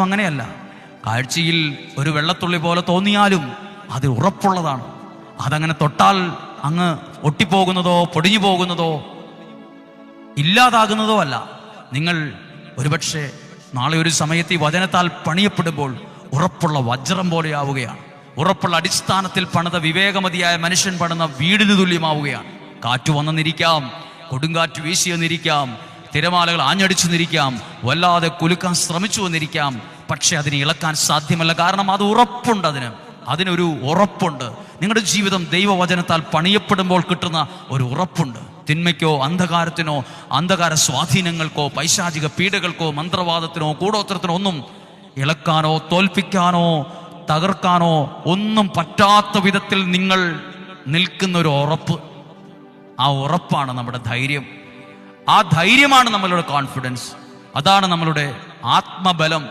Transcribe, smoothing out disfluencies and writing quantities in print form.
അങ്ങനെയല്ല. കാഴ്ചയിൽ ഒരു വെള്ളത്തുള്ളി പോലെ തോന്നിയാലും അത് ഉറപ്പുള്ളതാണ്. അതങ്ങനെ തൊട്ടാൽ അങ്ങ് ഒട്ടിപ്പോകുന്നതോ പൊടിഞ്ഞു പോകുന്നതോ ഇല്ലാതാകുന്നതോ അല്ല. നിങ്ങൾ ഒരുപക്ഷെ നാളെ ഒരു സമയത്ത് ഈ വചനത്താൽ പണിയപ്പെടുമ്പോൾ ഉറപ്പുള്ള വജ്രം പോലെയാവുകയാണ്. ഉറപ്പുള്ള അടിസ്ഥാനത്തിൽ പണിത വിവേകമതിയായ മനുഷ്യൻ പണിത വീടിന് തുല്യമാവുകയാണ്. കാറ്റ് വന്നെന്നിരിക്കാം, കൊടുങ്കാറ്റ് വീശിയെന്നിരിക്കാം, തിരമാലകൾ ആഞ്ഞടിച്ചു നിന്നിരിക്കാം, വല്ലാതെ കുലുക്കാൻ ശ്രമിച്ചു വന്നിരിക്കാം. പക്ഷെ അതിനെ ഇളക്കാൻ സാധ്യമല്ല. കാരണം അത് ഉറപ്പുണ്ട്. അതിനൊരു ഉറപ്പുണ്ട്. നിങ്ങളുടെ ജീവിതം ദൈവവചനത്താൽ പണിയപ്പെടുമ്പോൾ കിട്ടുന്ന ഒരു ഉറപ്പുണ്ട്. തിന്മയ്ക്കോ അന്ധകാരത്തിനോ അന്ധകാര സ്വാധീനങ്ങൾക്കോ പൈശാചിക പീഡകൾക്കോ മന്ത്രവാദത്തിനോ കൂടോത്രത്തിനോ ഒന്നും ഇളക്കാനോ തോൽപ്പിക്കാനോ തകർക്കാനോ ഒന്നും പറ്റാത്ത വിധത്തിൽ നിങ്ങൾ നിൽക്കുന്ന ഒരു ഉറപ്പ്. ആ ഉറപ്പാണ് നമ്മുടെ ധൈര്യം. ആ ധൈര്യമാണ് നമ്മളുടെ കോൺഫിഡൻസ്. അതാണ് നമ്മളുടെ ആത്മബലം.